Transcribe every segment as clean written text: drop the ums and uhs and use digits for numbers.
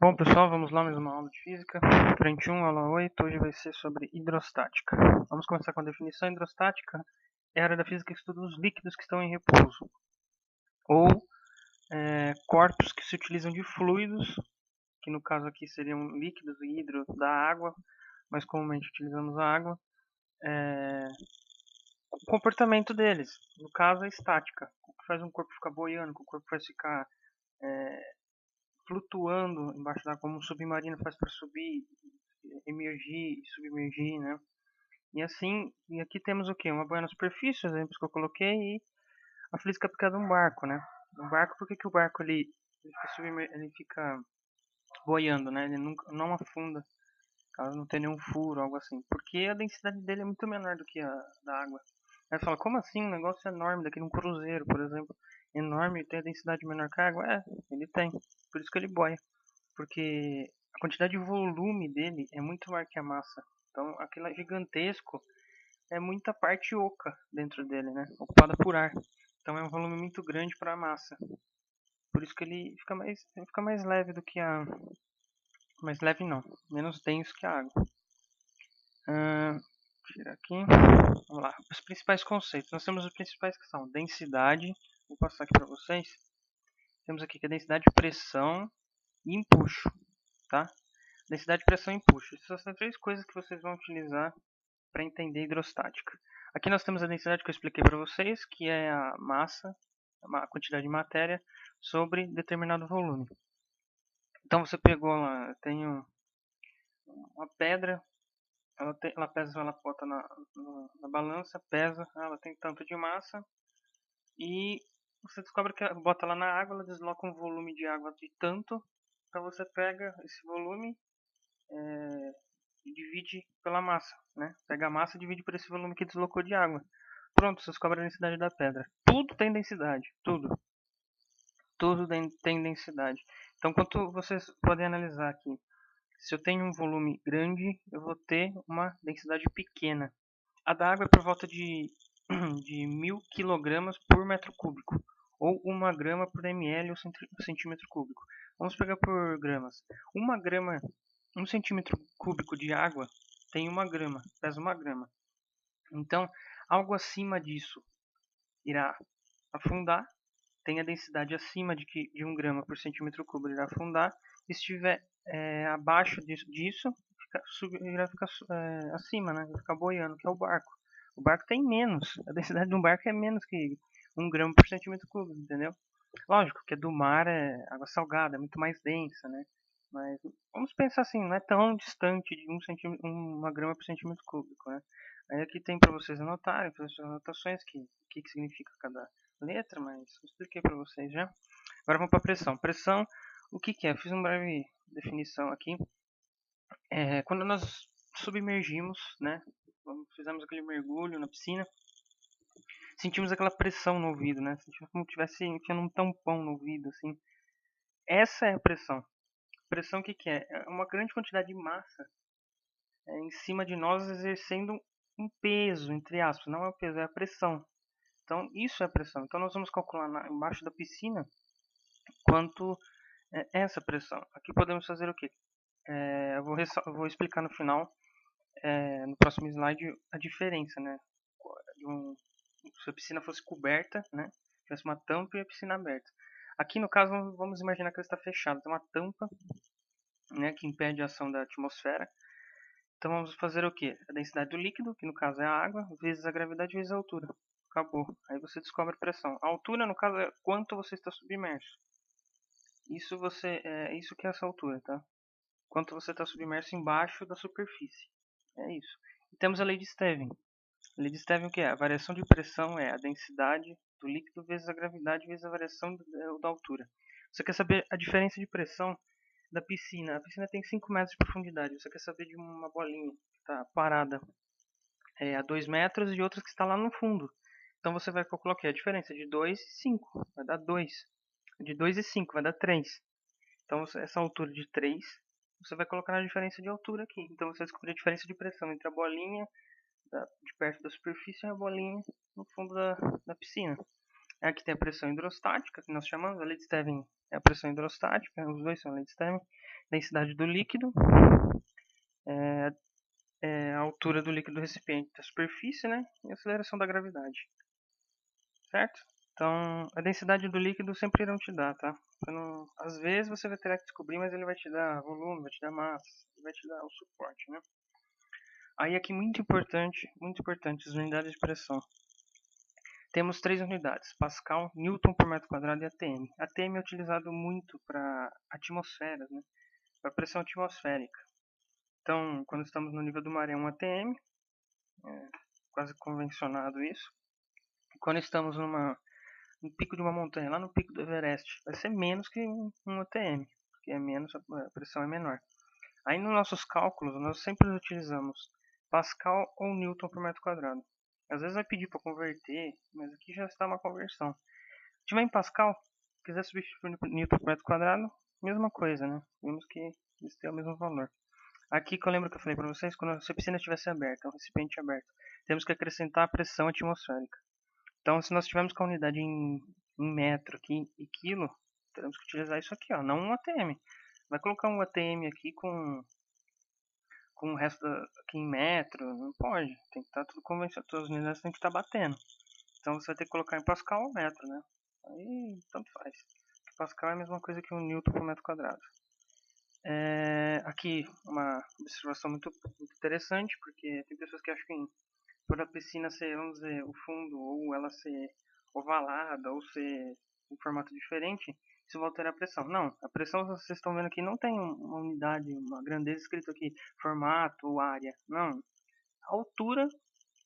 Bom, pessoal, vamos lá, mais uma aula de física. Frente 1, aula 8, hoje vai ser sobre hidrostática. Vamos começar com a definição. Hidrostática é a área da física que estuda os líquidos que estão em repouso, ou corpos que se utilizam de fluidos, que no caso aqui seriam líquidos e hidro da água, mas comumente utilizamos a água, o comportamento deles, no caso a estática, o que faz um corpo ficar boiando, o que o corpo faz ficar flutuando embaixo da água, como um submarino faz para subir, emergir e submergir, né? E assim, e aqui temos o que? Uma boia na superfície, os exemplos que eu coloquei, e a física aplicada a um barco, né? Um barco, por que o barco ele fica boiando, né? Ele não afunda, caso não tenha nenhum furo, algo assim. Porque a densidade dele é muito menor do que a da água. Aí fala, como assim? Um negócio enorme, daquele um cruzeiro, por exemplo, enorme, tem a densidade menor que a água? É, ele tem. Por isso que ele boia. Porque a quantidade de volume dele é muito maior que a massa. Então, aquele gigantesco é muita parte oca dentro dele, né? Ocupada por ar. Então, é um volume muito grande para a massa. Por isso que ele fica mais leve do que a... Mais leve não, menos denso que a água. Tira aqui. Vamos lá. Os principais conceitos. Nós temos os principais que são densidade. Vou passar aqui para vocês. Temos aqui que é densidade, pressão e empuxo, tá? Densidade, pressão e empuxo. Essas são três coisas que vocês vão utilizar para entender hidrostática. Aqui nós temos a densidade que eu expliquei para vocês, que é a massa, a quantidade de matéria sobre determinado volume. Então você pegou lá, tem uma pedra, ela pesa, ela bota na balança, pesa, ela tem tanto de massa e você descobre que bota ela na água, ela desloca um volume de água de tanto, então você pega esse volume e divide pela massa, né? Pega a massa e divide por esse volume que deslocou de água. Pronto, você descobre a densidade da pedra. Tudo tem densidade, tudo. Tudo tem densidade. Então, quanto vocês podem analisar aqui, se eu tenho um volume grande, eu vou ter uma densidade pequena. A da água é por volta de 1000 kg por metro cúbico, ou 1 grama por ml ou centímetro cúbico. Vamos pegar por gramas. 1 grama, 1 centímetro cúbico de água tem 1 grama, pesa 1 grama. Então, algo acima disso irá afundar, tem a densidade acima de 1 grama por centímetro cúbico irá afundar, e se estiver abaixo disso irá ficar acima, né? Vai ficar boiando, que é o barco. O barco tem menos, a densidade de um barco é menos que 1 grama por centímetro cúbico, entendeu? Lógico que a do mar é água salgada, é muito mais densa, né? Mas vamos pensar assim, não é tão distante de 1 grama por centímetro cúbico, né? Aí aqui tem para vocês anotarem, fazer suas anotações, que significa cada letra, mas eu expliquei para vocês já. Agora vamos para a pressão. Pressão, o que é? Eu fiz uma breve definição aqui. Quando nós submergimos, né? Fizemos aquele mergulho na piscina, sentimos aquela pressão no ouvido, né? Sentimos como se estivesse enfiando um tampão no ouvido, assim. Essa é a pressão. Pressão, o que é? É uma grande quantidade de massa em cima de nós exercendo um peso, entre aspas. Não é o peso, é a pressão. Então, isso é a pressão. Então, nós vamos calcular embaixo da piscina quanto é essa pressão. Aqui podemos fazer o quê? Eu vou explicar no final, no próximo slide, a diferença, né? Se a piscina fosse coberta, né? Tivesse uma tampa e a piscina aberta. Aqui, no caso, vamos imaginar que ela está fechada. Tem uma tampa, né, que impede a ação da atmosfera. Então, vamos fazer o quê? A densidade do líquido, que no caso é a água, vezes a gravidade, vezes a altura. Acabou. Aí você descobre a pressão. A altura, no caso, é quanto você está submerso. Isso que é essa altura, tá? Quanto você está submerso embaixo da superfície. É isso. E temos a lei de Stevin. A lei de Stevin o que é? A variação de pressão é a densidade do líquido vezes a gravidade vezes a variação da altura. Você quer saber a diferença de pressão da piscina? A piscina tem 5 metros de profundidade. Você quer saber de uma bolinha que está parada a 2 metros e outra que está lá no fundo. Então você vai calcular o quê? A diferença de 2 e 5. Vai dar 2. De 2 e 5 vai dar 3. Então essa altura de 3, você vai colocar na diferença de altura aqui. Então você vai descobrir a diferença de pressão entre a bolinha de perto da superfície e a bolinha no fundo da piscina. Aqui tem a pressão hidrostática, que nós chamamos, a Leedstevin é a pressão hidrostática, os dois são Leedstevin. Densidade do líquido, a altura do líquido recipiente da superfície, né? E a aceleração da gravidade, certo? Então, a densidade do líquido sempre irão te dar, tá? Não, às vezes você vai ter que descobrir, mas ele vai te dar volume, vai te dar massa, vai te dar o suporte, né? Aí aqui muito importante, as unidades de pressão. Temos 3 unidades, Pascal, Newton por metro quadrado e ATM. ATM é utilizado muito para atmosferas, né? Para pressão atmosférica. Então, quando estamos no nível do mar é 1 ATM, quase convencionado isso. E quando estamos no pico de uma montanha, lá no pico do Everest, vai ser menos que 1 ATM, porque é menos, a pressão é menor. Aí nos nossos cálculos, nós sempre utilizamos Pascal ou Newton por metro quadrado. Às vezes vai pedir para converter, mas aqui já está uma conversão. Se tiver em Pascal, quiser substituir Newton por metro quadrado, mesma coisa, né? Vemos que eles têm o mesmo valor. Aqui que eu lembro que eu falei para vocês, quando a piscina estivesse aberta, o recipiente aberto, temos que acrescentar a pressão atmosférica. Então, se nós tivermos com a unidade em metro aqui e quilo, teremos que utilizar isso aqui, ó, não um ATM. Vai colocar um ATM aqui com o resto aqui em metro, não pode. Tem que estar tudo convencional, todas as unidades tem que estar batendo. Então você vai ter que colocar em Pascal ou metro, né? Aí tanto faz. Pascal é a mesma coisa que um Newton por metro quadrado. Aqui uma observação muito interessante, porque tem pessoas que acham que por a piscina ser, vamos dizer, o fundo, ou ela ser ovalada, ou ser em formato diferente, isso vai alterar a pressão. Não, a pressão, vocês estão vendo aqui, não tem uma unidade, uma grandeza escrito aqui, formato ou área. Não, a altura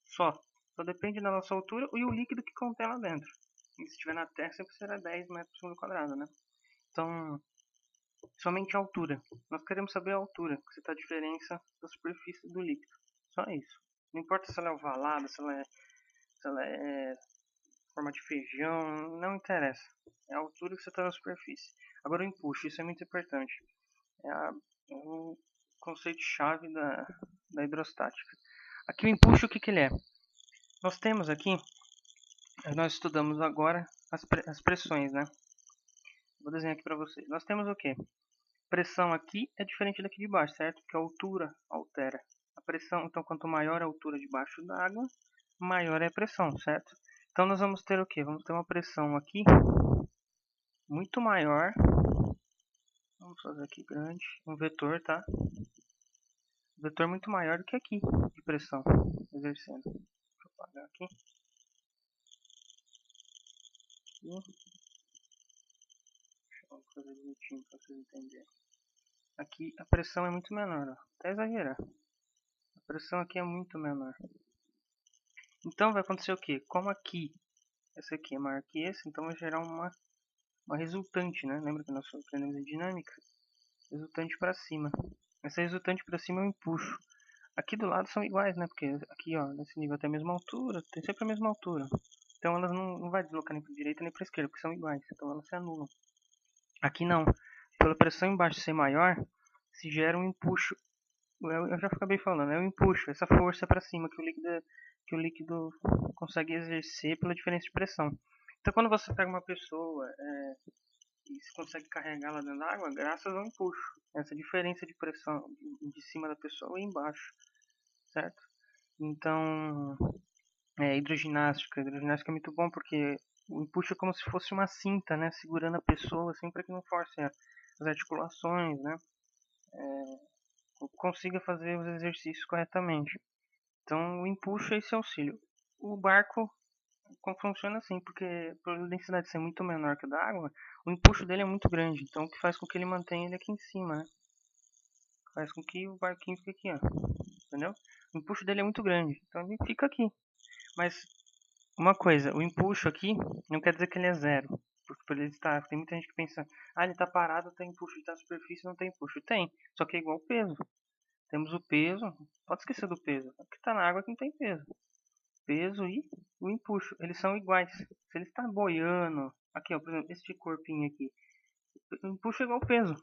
só. Só depende da nossa altura e o líquido que contém lá dentro. E se estiver na Terra, sempre será 10 metros por segundo quadrado, né? Então, somente a altura. Nós queremos saber a altura, que está a diferença da superfície do líquido. Só isso. Não importa se ela é ovalada, se ela é forma de feijão, não interessa. É a altura que você está na superfície. Agora o empuxo, isso é muito importante. É o conceito-chave da hidrostática. Aqui o empuxo, o que ele é? Nós temos aqui, nós estudamos agora as pressões, né? Vou desenhar aqui para vocês. Nós temos o que? Pressão aqui é diferente daqui de baixo, certo? Porque a altura altera a pressão. Então, quanto maior a altura debaixo d'água, maior é a pressão, certo? Então, nós vamos ter o que? Vamos ter uma pressão aqui muito maior. Vamos fazer aqui grande, um vetor, tá? Um vetor muito maior do que aqui de pressão exercendo. Deixa eu apagar aqui. Vamos fazer bonitinho para vocês entenderem. Aqui a pressão é muito menor, ó. Até exagerar. A pressão aqui é muito menor. Então vai acontecer o que? Como aqui, esse aqui é maior que esse, então vai gerar uma resultante, né? Lembra que nós aprendemos em dinâmica? Resultante para cima. Essa resultante para cima é o empuxo. Aqui do lado são iguais, né? Porque aqui, ó, nesse nível tem a mesma altura, tem sempre a mesma altura. Então elas não vai deslocar nem para a direita nem para a esquerda, porque são iguais. Então elas se anulam. Aqui não. Pela pressão embaixo ser maior, se gera um empuxo. Eu já acabei falando, é o empuxo, essa força para cima que o líquido consegue exercer pela diferença de pressão. Então, quando você pega uma pessoa e se consegue carregar ela dentro da água, graças ao empuxo, essa diferença de pressão de cima da pessoa e embaixo, certo? Então, hidroginástica é muito bom porque o empuxo é como se fosse uma cinta, né, segurando a pessoa assim para que não force as articulações, né? Consiga fazer os exercícios corretamente. Então, o empuxo é esse auxílio. O barco funciona assim, porque por densidade ser muito menor que a da água, o empuxo dele é muito grande. Então, o que faz com que ele mantenha ele aqui em cima, né? Faz com que o barquinho fique aqui, ó. Entendeu? O empuxo dele é muito grande, então ele fica aqui. Mas, uma coisa, o empuxo aqui não quer dizer que ele é zero. Porque por ele estar, tem muita gente que pensa, ele está parado, tem empuxo, ele está na superfície, não tem empuxo. Tem, só que é igual o peso. Temos o peso, pode esquecer do peso. O que está na água que não tem peso. Peso e o empuxo, eles são iguais. Se ele está boiando, aqui ó, por exemplo, este corpinho aqui, o empuxo é igual ao peso.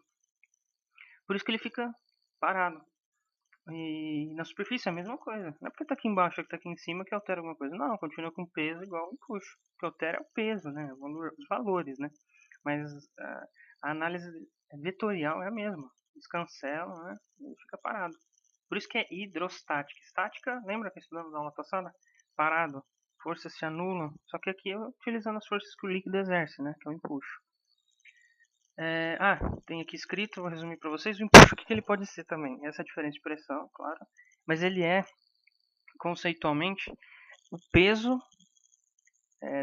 Por isso que ele fica parado. E na superfície é a mesma coisa. Não é porque tá aqui embaixo que tá aqui em cima que altera alguma coisa. Não, continua com peso igual o empuxo. O que altera é o peso, né? Os valores, né? Mas a análise vetorial é a mesma. Eles cancelam, né? E fica parado. Por isso que é hidrostática. Estática, lembra que estudamos na aula passada? Parado. Forças se anulam. Só que aqui é utilizando as forças que o líquido exerce, né? Que é o empuxo. Tem aqui escrito, vou resumir para vocês. O empuxo, o que ele pode ser também? Essa é a diferença de pressão, claro. Mas ele é, conceitualmente, o peso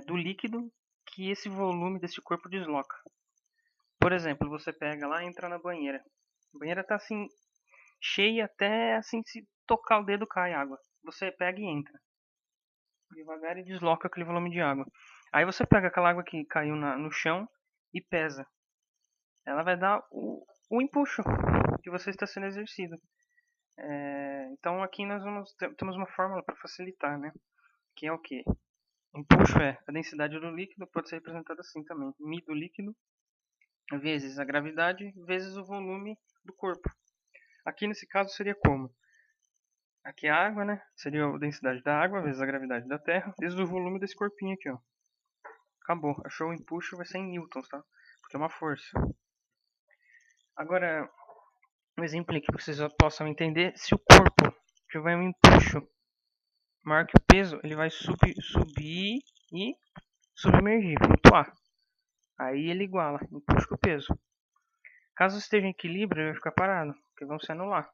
do líquido que esse volume desse corpo desloca. Por exemplo, você pega lá e entra na banheira. A banheira está assim, cheia até assim, se tocar o dedo cai água. Você pega e entra. Devagar e desloca aquele volume de água. Aí você pega aquela água que caiu no chão e pesa. Ela vai dar o empuxo que você está sendo exercido. Então aqui nós temos uma fórmula para facilitar, né? Que é o que? Empuxo é a densidade do líquido, pode ser representada assim também. Mi do líquido vezes a gravidade vezes o volume do corpo. Aqui nesse caso seria como? Aqui a água, né? Seria a densidade da água vezes a gravidade da Terra vezes o volume desse corpinho aqui, ó. Acabou. Achou o empuxo, vai ser em newtons, tá? Porque é uma força. Agora, um exemplo aqui para vocês possam entender. Se o corpo tiver um empuxo maior que o peso, ele vai subir e submergir, flutuar. Aí ele iguala, empuxo com o peso. Caso esteja em equilíbrio, ele vai ficar parado, porque vão se anular.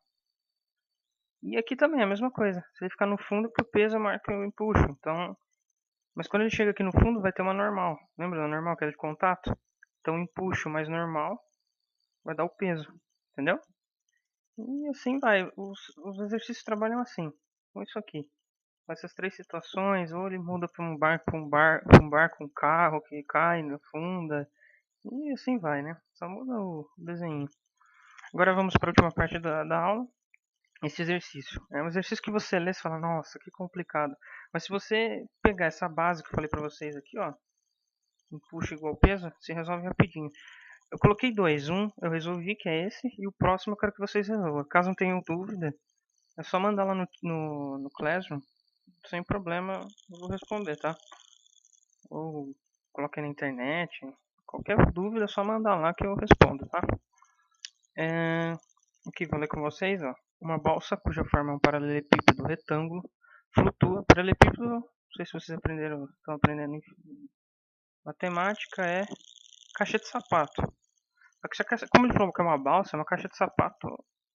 E aqui também é a mesma coisa. Se ele ficar no fundo, o peso é maior que o empuxo. Então, mas quando ele chega aqui no fundo, vai ter uma normal. Lembra da normal que era de contato? Então, o empuxo mais normal vai dar o peso. Entendeu? E assim vai. Os exercícios trabalham assim. Com isso aqui. Com essas três situações. Ou ele muda para um barco, um carro que cai na funda. E assim vai, né? Só muda o desenho. Agora vamos para a última parte da aula. Esse exercício. É um exercício que você lê e fala, nossa, que complicado. Mas se você pegar essa base que eu falei para vocês aqui, ó, empuxo igual peso, se resolve rapidinho. Eu coloquei dois. Um eu resolvi, que é esse, e o próximo eu quero que vocês resolvam. Caso não tenham dúvida, é só mandar lá no Classroom. Sem problema, eu vou responder, tá? Ou coloquei na internet. Qualquer dúvida é só mandar lá que eu respondo, tá? Aqui vou ler com vocês, ó. Uma balsa cuja forma é um paralelepípedo retângulo flutua. Paralelepípedo, não sei se vocês estão aprendendo em matemática, é caixa de sapato. Como ele falou que é uma balsa, é uma caixa de sapato.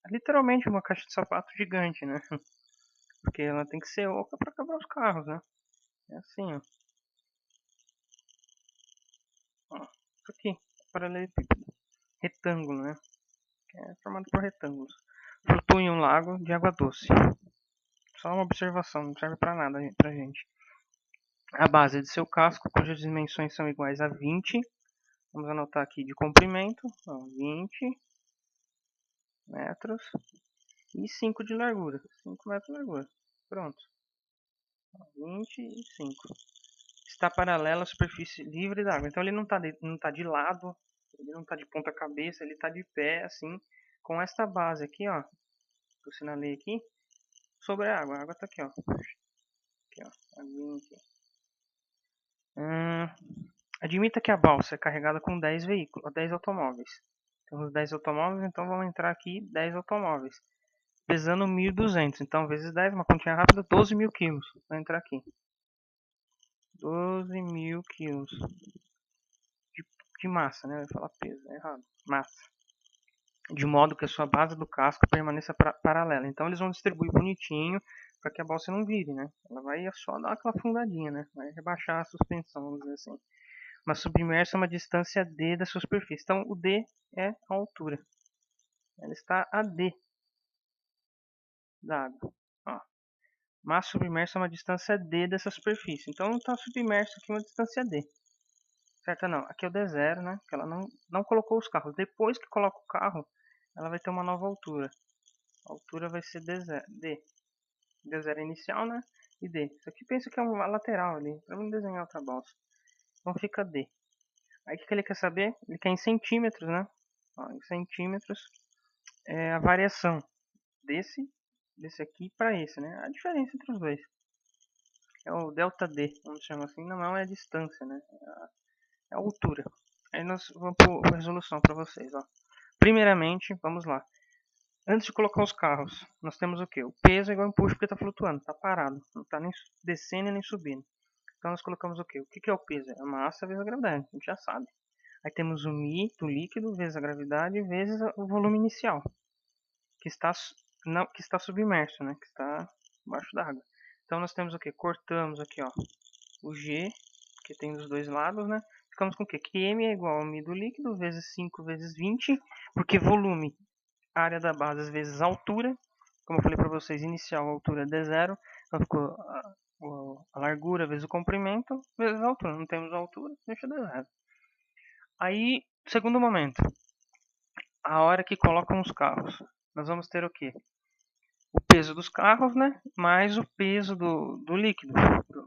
É literalmente uma caixa de sapato gigante, né? Porque ela tem que ser oca para caber os carros, né? É assim, ó. Isso aqui, paralelepípedo. Retângulo, né? Que é formado por retângulos. Flutua em um lago de água doce. Só uma observação, não serve para nada pra gente. A base de seu casco, cujas dimensões são iguais a 20. Vamos anotar aqui de comprimento, 20 metros e 5 de largura. 5 metros de largura. Pronto. 25. Está paralela à superfície livre da água. Então ele não está de lado, ele não está de ponta cabeça, ele está de pé, assim, com esta base aqui, ó. Que eu sinalei aqui, sobre a água. A água está aqui, ó. Aqui, ó. A 20. Admita que a balsa é carregada com 10 veículos, 10 automóveis. Temos 10 automóveis, então vamos entrar aqui 10 automóveis. Pesando 1.200, então vezes 10, uma continha rápida, 12.000 quilos. Vou entrar aqui. 12.000 quilos de massa, né? Eu ia falar peso, é errado. Massa. De modo que a sua base do casco permaneça paralela. Então eles vão distribuir bonitinho para que a balsa não vire, né? Ela vai só dar aquela fundadinha, né? Vai rebaixar a suspensão, vamos dizer assim. Mas submersa a uma distância d da superfície. Então o d é a altura. Ela está a d da água. Ó. Mas submersa a uma distância d dessa superfície. Então está submerso aqui uma distância d. Certo? Não. Aqui é o d0, né? Que ela não colocou os carros. Depois que coloca o carro, ela vai ter uma nova altura. A altura vai ser d0. D0 inicial, né? E d. Isso aqui pensa que é uma lateral ali. Para não desenhar outra balsa. Então fica d. Aí o que ele quer saber? Ele quer em centímetros, né? Ó, em centímetros é a variação desse desse aqui para esse, né? A diferença entre os dois é o ΔD, vamos chamar assim, não é a distância, né? É a altura. Aí nós vamos por resolução para vocês, ó. Primeiramente, vamos lá. Antes de colocar os carros, nós temos o que? O peso é igual ao empuxo porque está flutuando, está parado, não está nem descendo nem subindo. Então nós colocamos o que? O que é o peso? É a massa vezes a gravidade, a gente já sabe. Aí temos o μ do líquido vezes a gravidade vezes o volume inicial, que está, não, que está submerso, né? Que está embaixo d'água. Então nós temos o que? Cortamos aqui, ó, o G, que tem dos dois lados, né? Ficamos com o quê? Que M é igual ao μ do líquido vezes 5 vezes 20, porque volume, área da base vezes altura, como eu falei para vocês, inicial altura é D0, então ficou a largura vezes o comprimento vezes a altura. Não temos altura, deixa D0. Aí, segundo momento, a hora que colocam os carros, nós vamos ter o quê? O peso dos carros, né? Mais o peso do líquido.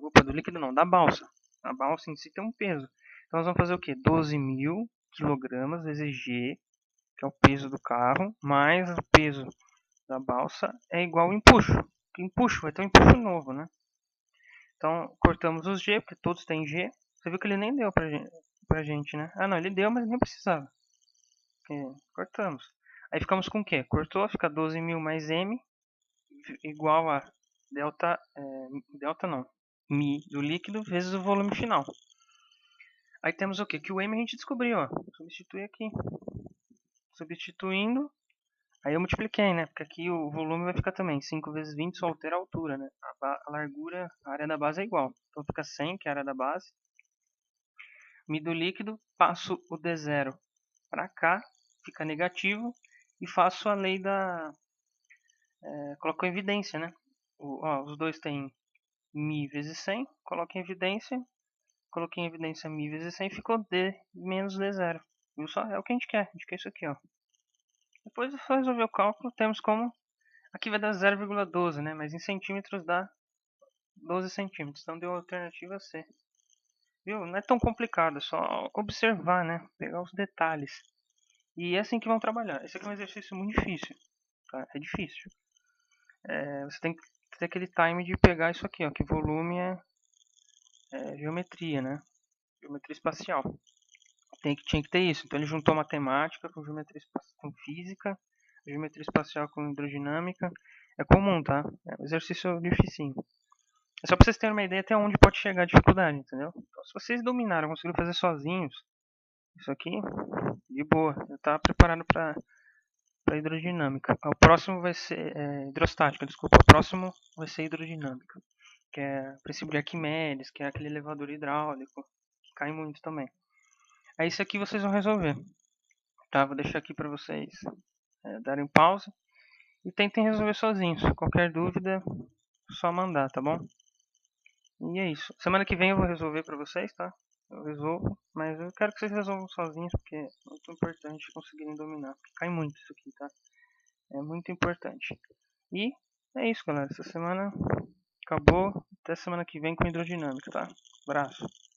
Opa, do líquido não, da balsa. A balsa em si tem um peso. Então nós vamos fazer o quê? 12.000 quilogramas vezes G, que é o peso do carro, mais o peso da balsa, é igual ao empuxo. Que empuxo? Vai ter um empuxo novo, né? Então cortamos os G, porque todos têm G. Você viu que ele nem deu pra gente, né? Ah não, ele deu, mas nem precisava. Cortamos. Aí ficamos com o quê? Cortou, fica 12.000 mais M, igual a delta não, μ do líquido vezes o volume final. Aí temos o que? Que o M a gente descobriu, ó. Substitui aqui. Substituindo, aí eu multipliquei, né? Porque aqui o volume vai ficar também 5 vezes 20, só altera a altura, né? A largura, a área da base é igual. Então fica 100, que é a área da base. μ do líquido, passo o D0 para cá, fica negativo. E faço a lei da... coloco em evidência, né? Os dois têm μ vezes 100, coloco em evidência. Coloquei em evidência μ vezes 100, ficou D menos D0. Viu só? É o que a gente quer isso aqui, ó. Depois de resolver o cálculo, temos como... Aqui vai dar 0,12, né? Mas em centímetros dá 12 centímetros. Então deu a alternativa C. Viu? Não é tão complicado, é só observar, né? Pegar os detalhes. E é assim que vão trabalhar. Esse aqui é um exercício muito difícil. Tá? É difícil. Você tem que ter aquele time de pegar isso aqui, ó. Que volume é geometria, né? Geometria espacial. Tinha que ter isso. Então ele juntou matemática com geometria com física, geometria espacial com hidrodinâmica. É comum, tá? É um exercício dificinho. É só pra vocês terem uma ideia até onde pode chegar a dificuldade, entendeu? Então, se vocês dominaram, conseguiram fazer sozinhos, isso aqui, de boa. Já tá preparado para hidrodinâmica. O próximo vai ser hidrostática, desculpa. O próximo vai ser hidrodinâmica, que é o princípio de Arquimedes, que é aquele elevador hidráulico, que cai muito também. Aí isso aqui vocês vão resolver. Tá, vou deixar aqui para vocês darem pausa e tentem resolver sozinhos. Qualquer dúvida, só mandar, tá bom? E é isso. Semana que vem eu vou resolver para vocês, tá? Eu resolvo, mas eu quero que vocês resolvam sozinhos, porque é muito importante conseguirem dominar. Porque cai muito isso aqui, tá? É muito importante. E é isso, galera. Essa semana acabou. Até semana que vem com hidrodinâmica, tá? Abraço.